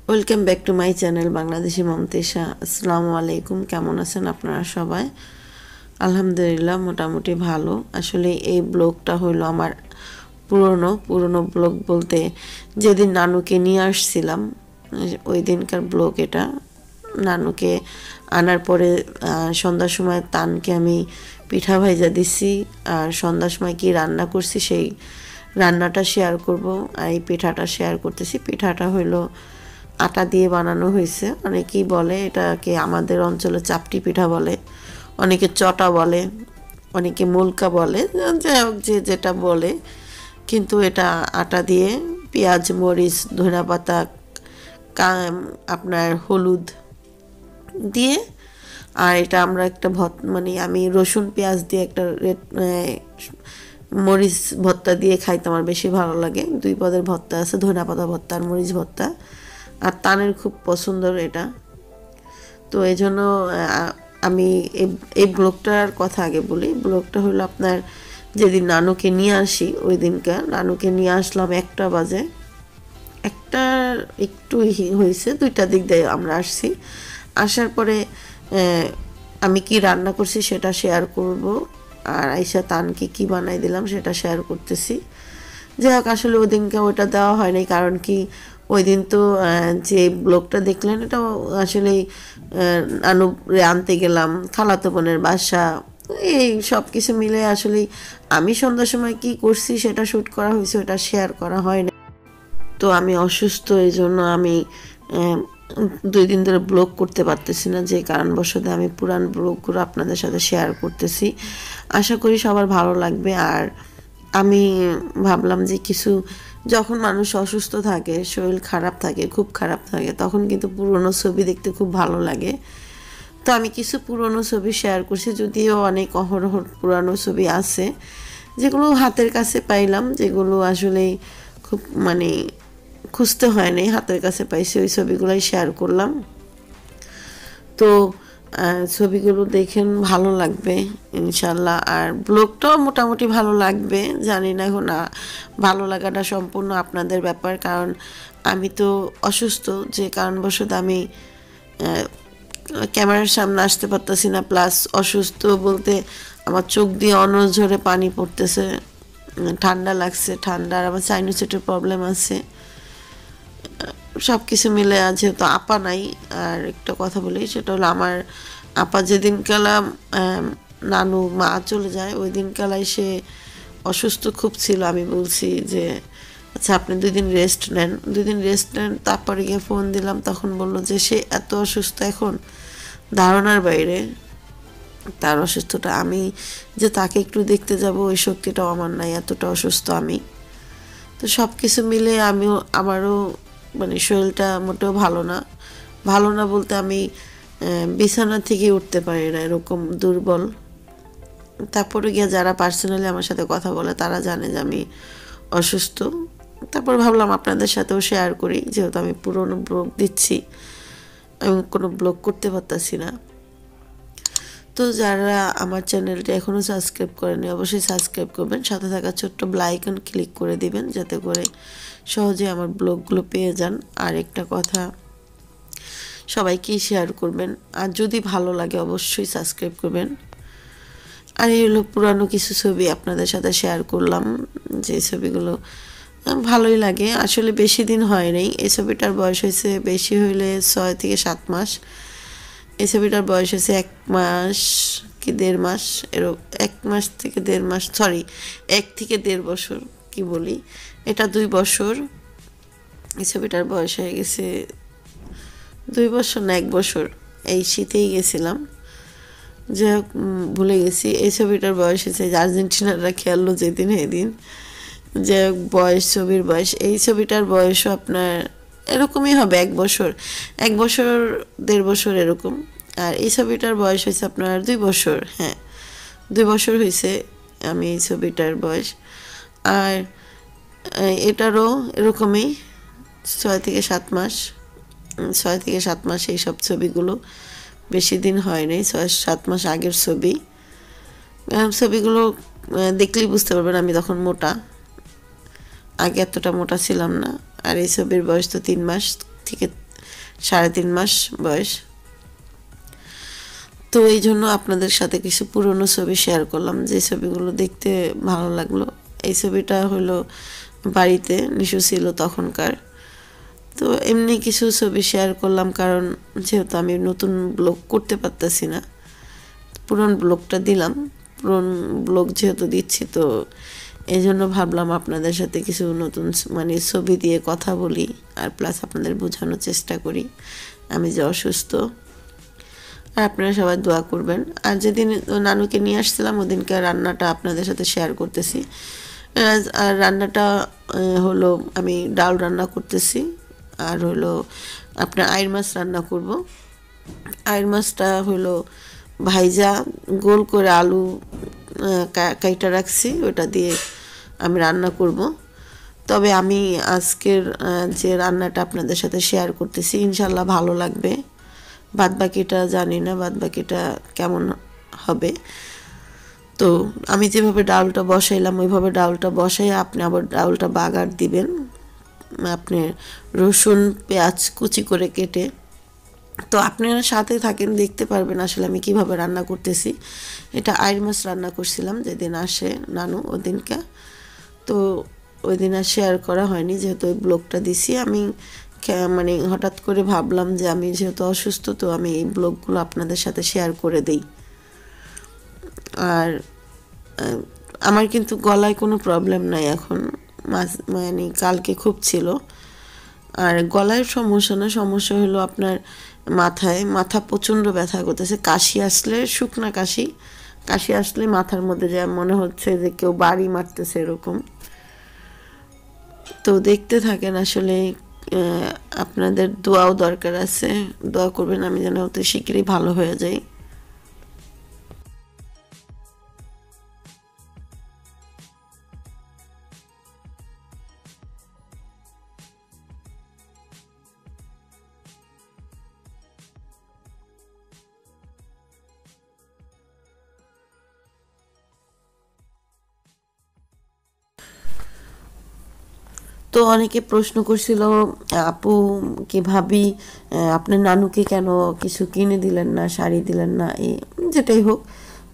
Welcome back to my channel Bangladeshi Momtesha. আসসালামু আলাইকুম। কেমন আছেন আপনারা সবাই? আলহামদুলিল্লাহ মোটামুটি ভালো। আসলে এই ব্লগটা হইলো আমার পুরনো ব্লগ বলতে যেদিন নানুকে নিয়ে আসছিলাম ওই দিনকার ব্লগ এটা। নানুকে আনার পরে সন্ধ্যার সময় তানকে আমি পিঠা ভাইজা দিছি, আর সন্ধ্যার সময় কি রান্না করছি সেই রান্নাটা শেয়ার করব, আর এই পিঠাটা শেয়ার করতেছি। পিঠাটা হইলো আটা দিয়ে বানানো হয়েছে। অনেকেই বলে এটাকে আমাদের অঞ্চলে চাপটি পিঠা বলে, অনেকে চটা বলে, অনেকে মুলকা বলে, যাই হোক যে যেটা বলে। কিন্তু এটা আটা দিয়ে পেঁয়াজ মরিচ ধনেপাতা আপনার হলুদ দিয়ে, আর এটা আমরা একটা মানে আমি রসুন পেঁয়াজ দিয়ে একটা মরিচ ভর্তা দিয়ে খাইতে আমার বেশি ভালো লাগে। দুই পদের ভর্তা আছে, ধনেপাতা ভর্তা আর মরিচ ভর্তা, আর তানের খুব পছন্দের এটা। তো এই জন্য আমি এই ব্লগটার কথা আগে বলি। ব্লগটা হলো আপনার যেদিন নানুকে নিয়ে আসি ওই দিনকার। নানুকে নিয়ে আসলাম 1টা বাজে, 1টার একটু হয়েছে, 2টার দিক দিয়ে আমরা আসছি। আসার পরে আমি কি রান্না করছি সেটা শেয়ার করব, আর আইসা তানকে কি বানাই দিলাম সেটা শেয়ার করতেছি। যাই হোক, আসলে ওই দিনকে ওইটা দেওয়া হয়নি, কারণ কি ওই দিন তো যে ব্লগটা দেখলেন এটা আসলে নানুরে আনতে গেলাম, খালাতো বোনের বাসা, এই সব কিছু মিলে আসলে আমি সন্ধ্যার সময় কি করছি সেটা শ্যুট করা হয়েছে, ওটা শেয়ার করা হয় না। তো আমি অসুস্থ, এই জন্য আমি 2 দিন ধরে ব্লগ করতে পারতেছি না, যে কারণবশত আমি পুরান ব্লগগুলো আপনাদের সাথে শেয়ার করতেছি। আশা করি সবার ভালো লাগবে। আর আমি ভাবলাম যে কিছু, যখন মানুষ অসুস্থ থাকে, শরীর খারাপ থাকে, খুব খারাপ থাকে, তখন কিন্তু পুরনো ছবি দেখতে খুব ভালো লাগে। তো আমি কিছু পুরনো ছবি শেয়ার করছি, যদিও অনেক অহরহ পুরানো ছবি আছে যেগুলো হাতের কাছে পাইলাম, যেগুলো আসলে খুব মানে খুঁজতে হয় নাই, হাতের কাছে পাইছি, ওই ছবিগুলোই শেয়ার করলাম। তো ছবিগুলো দেখেন, ভালো লাগবে ইনশাল্লাহ। আর ব্লগটাও মোটামুটি ভালো লাগবে, জানি না এখন ভালো লাগাটা সম্পূর্ণ আপনাদের ব্যাপার, কারণ আমি তো অসুস্থ, যে কারণবশত আমি ক্যামেরার সামনে আসতে পারতেছি না। প্লাস অসুস্থ বলতে আমার চোখ দিয়ে অনঝরে পানি পড়তেছে, ঠান্ডা লাগছে, ঠান্ডার আমার সাইনোসাইটিসের প্রবলেম আছে, সব কিছু মিলে আছে। তো আপা নাই। আর একটা কথা বলি, সেটা হলো আমার আপা যেদিন কালাম নানু মা চলে যায় ওই দিন কালাই সে অসুস্থ খুব ছিল। আমি বলছি যে আচ্ছা আপনি 2 দিন রেস্ট নেন, 2 দিন রেস্ট নেন। তারপরে গিয়ে ফোন দিলাম, তখন বললো যে সে এত অসুস্থ এখন ধারণার বাইরে তার অসুস্থতা। আমি যে তাকে একটু দেখতে যাব ওই শক্তিটাও আমার নাই, এতটা অসুস্থ আমি। তো সব কিছু মিলে আমারও মানে শরীরটা মোটেও ভালো না। ভালো না বলতে আমি বিছানা থেকে উঠতে পারি না, এরকম দুর্বল। তারপরে গিয়ে যারা পার্সোনালি আমার সাথে কথা বলে তারা জানে যে আমি অসুস্থ। তারপর ভাবলাম আপনাদের সাথেও শেয়ার করি, যেহেতু আমি পুরনো ব্লগ দিচ্ছি, আমি কোনো ব্লগ করতে পারতাছি না। তো যারা আমার চ্যানেলটি এখনও সাবস্ক্রাইব করেনি অবশ্যই সাবস্ক্রাইব করবেন, সাথে থাকা ছোট্ট বেল আইকন ক্লিক করে দিবেন, যাতে করে সহজে আমার ব্লগগুলো পেয়ে যান। আর একটা কথা, সবাইকেই শেয়ার করবেন, আর যদি ভালো লাগে অবশ্যই সাবস্ক্রাইব করবেন। আর এই হলো পুরানো কিছু ছবি আপনাদের সাথে শেয়ার করলাম, যে ছবিগুলো ভালোই লাগে। আসলে বেশি দিন হয় নাই, এই ছবিটার বয়স হয়েছে বেশি হইলে 6 থেকে 7 মাস। এই ছবিটার বয়স হয়েছে 1 মাস কি 1.5 মাস, 1 মাস থেকে 1.5 মাস, সরি 1 থেকে 1.5 বছর, কি বলি, এটা 2 বছর। এই ছবিটার বয়স হয়ে গেছে 2 বছর না 1 বছর, এই শীতেই গেছিলাম, যে ভুলে গেছি। এই ছবিটার বয়স হয়েছে আর্জেন্টিনারা খেললো যেদিন সেদিন, যে বয়স, ছবির বয়স। এই ছবিটার বয়সও আপনার এরকমই হবে, 1 বছর, 1 বছর 1.5 বছর এরকম। আর এই ছবিটার বয়স হয়েছে আপনার 2 বছর, হ্যাঁ 2 বছর হয়েছে আমি এই ছবিটার বয়স। আর এটারও এরকমই 6 থেকে 7 মাস, 6 থেকে 7 মাস। এইসব ছবিগুলো বেশি দিন হয় নাই, 6-7 মাস আগের ছবি। ছবিগুলো দেখলেই বুঝতে পারবেন আমি তখন মোটা, আগে এতটা মোটা ছিলাম না। আর এই ছবির বয়স তো 3 মাস থেকে 3.5 মাস বয়স। তো এই জন্য আপনাদের সাথে কিছু পুরনো ছবি শেয়ার করলাম, যে ছবিগুলো দেখতে ভালো লাগলো। এই ছবিটা হলো বাড়িতে নিশু ছিল তখনকার। তো এমনি কিছু ছবি শেয়ার করলাম, কারণ যেহেতু আমি নতুন ব্লগ করতে পারতেছি না, পুরনো ব্লগটা দিলাম। পুরনো ব্লগ যেহেতু দিচ্ছি, তো এই জন্য ভাবলাম আপনাদের সাথে কিছু নতুন মানে ছবি দিয়ে কথা বলি, আর প্লাস আপনাদের বোঝানোর চেষ্টা করি আমি যে অসুস্থ। আর আপনারা সবাই দোয়া করবেন। আর যেদিন নানুকে নিয়ে আসছিলাম ওদিনকে রান্নাটা আপনাদের সাথে শেয়ার করতেছি। আর রান্নাটা হলো আমি ডাল রান্না করতেছি, আর হলো আপনার আইর মাছ রান্না করব। আইর মাছটা হলো ভাইজা গোল করে আলু কাইটা রাখছি, ওটা দিয়ে আমি রান্না করব। তবে আমি আজকের যে রান্নাটা আপনাদের সাথে শেয়ার করতেছি ইনশাল্লাহ ভালো লাগবে। বাদবাকিটা জানি না, বাদবাকিটা কেমন হবে। তো আমি যেভাবে ডালটা বসাইলাম ওইভাবে ডালটা বসাই, আপনি আবার ডালটা বাগার দিবেন। আপনি রসুন পেঁয়াজ কুচি করে কেটে, তো আপনারা সাথে থাকেন, দেখতে পারবেন আসলে আমি কিভাবে রান্না করতেছি। এটা আইর মাছ রান্না করছিলাম যেদিন আসে নানু ওদিনকে। তো ওই দিন আর শেয়ার করা হয়নি, যেহেতু ওই ব্লগটা দিছি। আমি মানে হঠাৎ করে ভাবলাম যে আমি যেহেতু অসুস্থ, তো আমি এই ব্লগগুলো আপনাদের সাথে শেয়ার করে দেই। আর আমার কিন্তু গলায় কোনো প্রবলেম নাই এখন, মানে কালকে খুব ছিল। আর গলায় সমস্যা না, সমস্যা হলো আপনার মাথা প্রচণ্ড ব্যথা করতেছে। কাশি আসলে, শুকনা কাশি আসলে মাথার মধ্যে যা মনে হচ্ছে যে কেউ বাড়ি মারতেছে এরকম। তো দেখতে থাকেন, আসলে আপনাদের দোয়াও দরকার আছে, দোয়া করবেন আমি যেন অতি শীঘ্রই ভালো হয়ে যাই। তো অনেকে প্রশ্ন করছিল, আপু কি ভাবি আপনার নানুকে কেন কিছু কিনে দিলেন না, শাড়ি দিলেন না, এই যেটাই হোক।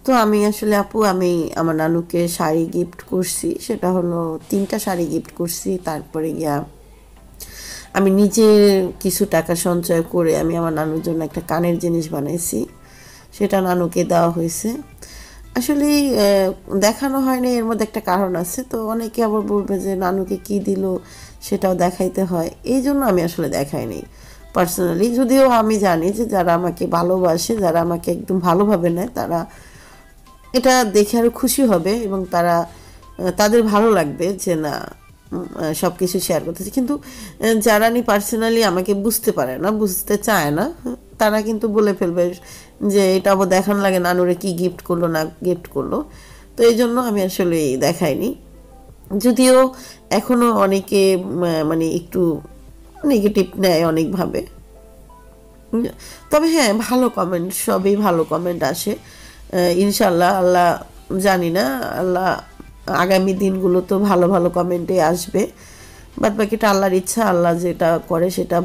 তো আমি আসলে আপু আমি আমার নানুকে শাড়ি গিফট করছি, সেটা হলো 3টা শাড়ি গিফট করছি। তারপরে গিয়া আমি নিজে কিছু টাকা সঞ্চয় করে আমি আমার নানুর জন্য একটা কানের জিনিস বানাইছি, সেটা নানুকে দেওয়া হয়েছে। আসলে দেখানো হয়নি, এর মধ্যে একটা কারণ আছে। তো অনেকে আবার বলবে যে নানুকে কি দিল সেটাও দেখাইতে হয়, এই জন্য আমি আসলে দেখাইনি পার্সোনালি। যদিও আমি জানি যে যারা আমাকে ভালোবাসে, যারা আমাকে একদম ভালোভাবে নেয়, তারা এটা দেখে আরও খুশি হবে এবং তাদের ভালো লাগবে যে না সব কিছু শেয়ার করতেছি। কিন্তু যারা পার্সোনালি আমাকে বুঝতে পারে না, বুঝতে চায় না, তারা কিন্তু বলে ফেলবে যে এটা আবার দেখানো লাগে নানুরে কি গিফট করলো না গিফট করলো। তো এই জন্য আমি আসলে দেখাইনি। যদিও এখনও অনেকে মানে একটু নেগেটিভ নেয় অনেকভাবে, তবে হ্যাঁ ভালো কমেন্ট, সবই ভালো কমেন্ট আসে ইনশাল্লাহ। আল্লাহ জানি না, আল্লাহ আগামী দিনগুলো তো ভালো ভালো কমেন্টে আসবে। বাদ বাকিটা আল্লাহর ইচ্ছা, আল্লাহ যেটা করে সেটা,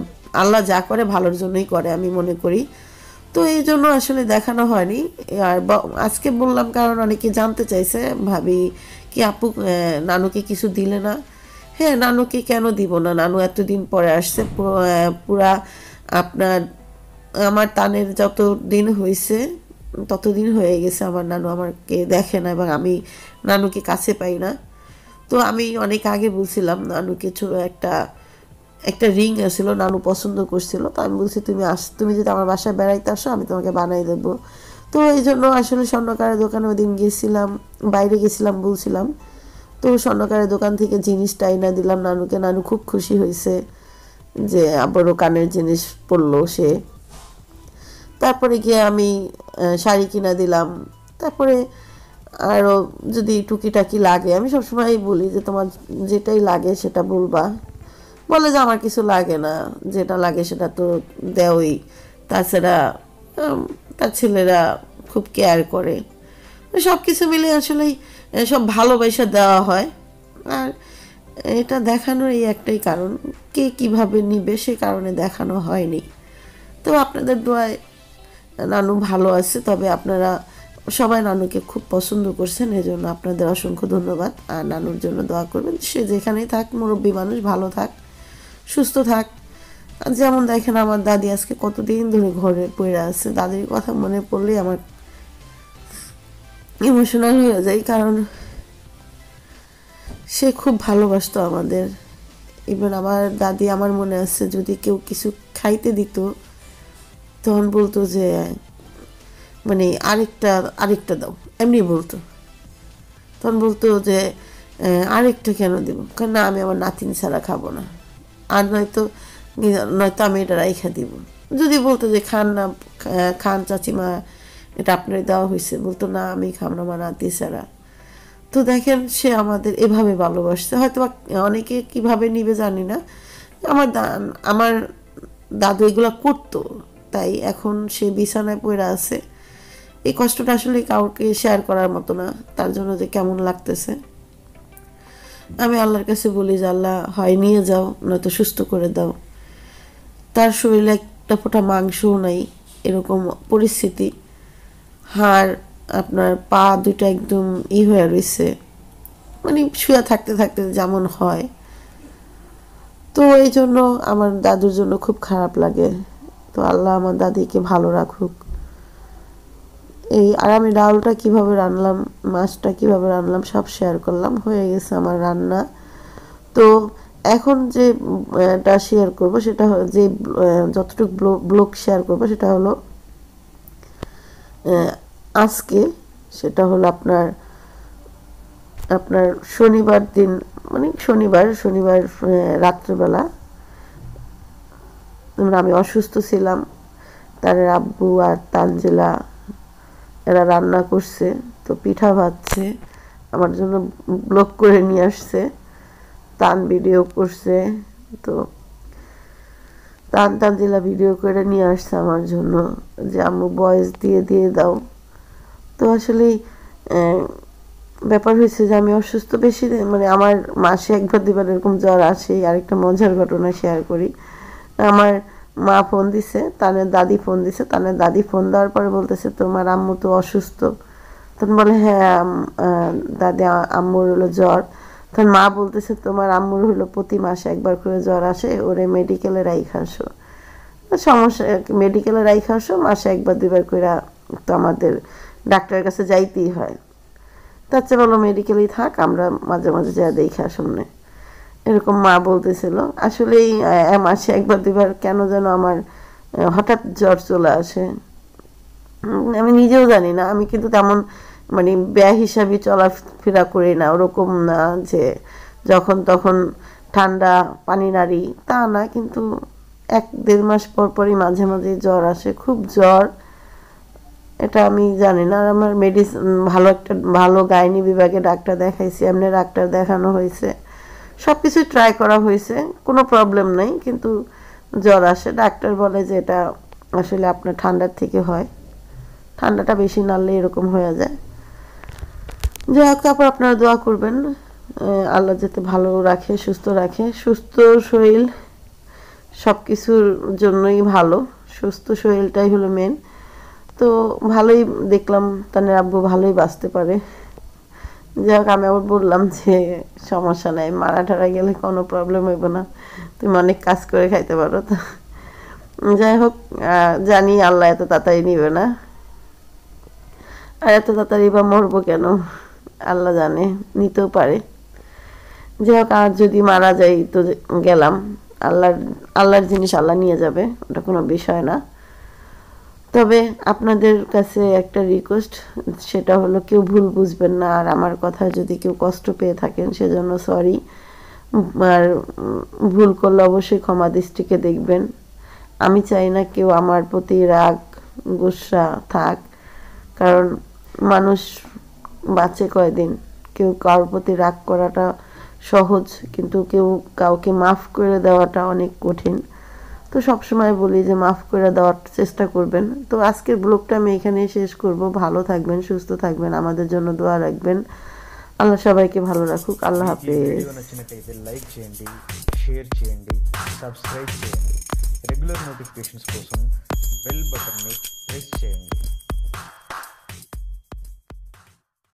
আল্লাহ যা করে ভালোর জন্যই করে আমি মনে করি। তো এই জন্য আসলে দেখানো হয়নি। আর আজকে বললাম কারণ অনেকে জানতে চাইছে, ভাবি কি আপু নানুকে কিছু দিলে না। হ্যাঁ, নানুকে কেন দিব না, নানু এতদিন পরে আসছে। পুরা আপনার আমার তানের যত দিন হয়েছে ততদিন হয়ে গেছে আমার নানু আমাকে দেখে না এবং আমি নানুকে কাছে পাই না। তো আমি অনেক আগে বলছিলাম নানুকে একটা একটা রিং আসছিল, নানু পছন্দ করছিল। তো আমি বলছি তুমি যদি আমার বাসায় বেড়াইতে আসো আমি তোমাকে বানাই দেবো। তো এই জন্য আসলে স্বর্ণকারের দোকানে ওই দিন গেছিলাম, বাইরে গেছিলাম বলছিলাম। তো স্বর্ণকারের দোকান থেকে জিনিসটা এনে দিলাম নানুকে। নানু খুব খুশি হয়েছে যে আবারও কানের জিনিস পরলো সে। তারপরে গিয়ে আমি শাড়ি কিনা দিলাম। তারপরে আরও যদি টুকিটাকি লাগে, আমি সবসময় বলি যে তোমার যেটাই লাগে সেটা বলবা। বলে যে আমার কিছু লাগে না, যেটা লাগে সেটা তো দেওই। তাছাড়া তার ছেলেরা খুব কেয়ার করে। সব কিছু মিলে আসলেই সব ভালোবাসা দেওয়া হয়। আর এটা দেখানোর এই একটাই কারণ, কে কিভাবে নিবে সে কারণে দেখানো হয়নি। তো আপনাদের দোয়ায় নানু ভালো আছে। তবে আপনারা সবাই নানুকে খুব পছন্দ করছেন, এই জন্য আপনাদের অসংখ্য ধন্যবাদ। আর নানুর জন্য দোয়া করবেন, সে যেখানেই থাক, মুরব্বী মানুষ, ভালো থাক, সুস্থ থাক। যেমন দেখেন আমার দাদি আজকে কতদিন ধরে ঘরে পড়ে আছে, দাদির কথা মনে পড়লেই আমার ইমোশনাল হয়ে যায়, কারণ সে খুব ভালোবাসতো আমাদের। ইভেন আমার দাদি, আমার মনে আছে, যদি কেউ কিছু খাইতে দিত তখন বলতো যে মানে আরেকটা আরেকটা দাও, এমনি বলতো। তখন বলতো যে আরেকটা কেন দেবো, কারণ না আমি আমার নাতিন ছাড়া খাবো না, আর নয়তো নয়তো আমি এটা রাইখা দিব। যদি বলতো যে খান না, খান চাচিমা, এটা আপনার দেওয়া হয়েছে, বলতো না আমি খাব না আমার নাতি ছাড়া। তো দেখেন সে আমাদের এভাবে ভালোবাসছে, হয়তো অনেকে কিভাবে নিবে জানি না। আমার দাদু এগুলো করতো, তাই এখন সে বিছানায় পড়ে আছে। এই কষ্টটা আসলে কাউকে শেয়ার করার মতো না, তার জন্য যে কেমন লাগতেছে। আমি আল্লাহর কাছে বলি যে আল্লাহ হয় নিয়ে যাও, নয়তো সুস্থ করে দাও। তার শরীরে একটা ফোঁটা মাংসও নাই, এরকম পরিস্থিতি। হাড় আপনার পা দুটো একদম হয়ে রয়েছে, মানে শুয়ে থাকতে থাকতে যেমন হয়। তো এই জন্য আমার দাদুর জন্য খুব খারাপ লাগে। তো আল্লাহ আমার দাদিকে ভালো রাখুক। আর আমি ডালটা কিভাবে রান্নলাম, মাছটা কিভাবে রান্নলাম সব শেয়ার করলাম, হয়ে গেছে আমার রান্না। তো এখন যে শেয়ার করব সেটা যে যতটুকু ব্লগ শেয়ার করব সেটা হলো আজকে, সেটা হলো আপনার শনিবার দিন, মানে শনিবার রাত্রেবেলা আমি অসুস্থ ছিলাম। তার আব্বু আর তানজিলা এরা রান্না করছে, তো পিঠা ভাজছে, আমার জন্য ব্লগ করে নিয়ে আসছে। তান ভিডিও করছে, তো তানজিলা ভিডিও করে নিয়ে আসছে আমার জন্য, যে আম্মু ভয়েস দিয়ে দাও। তো আসলেই ব্যাপার হয়েছে যে আমি অসুস্থ বেশি, মানে আমার মাসে একবার দুবার এরকম জ্বর আসে। আরেকটা মজার ঘটনা শেয়ার করি। আমার মা ফোন দিছে, তানের দাদি ফোন দিছে, তানের দাদি ফোন দেওয়ার পরে বলতেছে তোমার আম্মু তো অসুস্থ। তখন বলে হ্যাঁ দাদি আম্মুর হলো জ্বর। তখন মা বলতেছে তোমার আম্মুর হলো প্রতি মাসে একবার করে জ্বর আসে, ওরে মেডিকেলে রাইখা আসো। সমস্যা, মেডিকেলে রাইখা আসো, মাসে একবার দুবার করে তো আমাদের ডাক্তারের কাছে যাইতেই হয়। তার চেয়ে বলো মেডিকেলেই থাক, আমরা মাঝে মাঝে যা দেখে সামনে, এরকম মা বলতেছিল। আসলেই মাসে একবার দুবার কেন যেন আমার হঠাৎ জ্বর চলে আসে, আমি নিজেও জানি না। আমি কিন্তু তেমন মানে ব্যয় হিসাবে চলাফেরা করি না, ওরকম না যে যখন তখন ঠান্ডা পানি নাড়ি, তা না। কিন্তু 1-1.5 মাস পর পরই মাঝে মাঝে জ্বর আসে, খুব জ্বর। এটা আমি জানি না। আমার মেডিসিন ভালো গাইনি বিভাগে ডাক্তার দেখাইছি, এমনি ডাক্তার দেখানো হয়েছে, সব কিছু ট্রাই করা হয়েছে, কোনো প্রবলেম নেই, কিন্তু জ্বর আসে। ডাক্তার বলে যে এটা আসলে আপনার ঠান্ডার থেকে হয়, ঠান্ডাটা বেশি নাড়লে এরকম হয়ে যায়। যাই হোক, তারপর আপনারা দোয়া করবেন আল্লাহ যাতে ভালো রাখে, সুস্থ রাখে। সুস্থ শরীর সব কিছুর জন্যই ভালো, সুস্থ শরীরটাই হলো মেন। তো ভালোই দেখলাম তানের আব্বু ভালোই বাঁচতে পারে। যাই হোক, আমি আবার বললাম যে সমস্যা নাই, মারা ঠারা গেলে কোনো প্রবলেম হইব না, তুমি অনেক কাজ করে খাইতে পারো। তো যাই হোক, জানি আল্লাহ এত তাড়াতাড়ি নিবে না, আর এত তাড়াতাড়ি বা মরবো কেন আল্লাহ জানে, নিতেও পারে। যাই হোক, আর যদি মারা যাই তো গেলাম, আল্লাহর জিনিস আল্লাহ নিয়ে যাবে, ওটা কোনো বিষয় না। তবে আপনাদের কাছে একটা রিকোয়েস্ট, সেটা হলো কেউ ভুল বুঝবেন না, আর আমার কথা যদি কেউ কষ্ট পেয়ে থাকেন সেজন্য সরি। আর ভুল করলে অবশ্যই ক্ষমা দৃষ্টিকে দেখবেন। আমি চাই না কেউ আমার প্রতি রাগ গুসা থাক, কারণ মানুষ বাঁচে কয়দিন। কেউ কারোর প্রতি রাগ করাটা সহজ, কিন্তু কেউ কাউকে মাফ করে দেওয়াটা অনেক কঠিন। তো সবসময় বলি যে মাফ করে দেওয়ার চেষ্টা করবেন। তো আজকের ব্লগটা আমি এখানেই শেষ করব। ভালো থাকবেন, সুস্থ থাকবেন, আমাদের জন্য দোয়া রাখবেন। আল্লাহ সবাইকে ভালো রাখুক। আল্লাহ হাফেজ। వీడియో నచ్చినట్లయితే లైక్ చేయండి, షేర్ చేయండి, సబ్స్క్రైబ్ చేయండి. రెగ్యులర్ నోటిఫికేషన్స్ కోసం బెల్ బటన్ని ప్రెస్ చేయండి.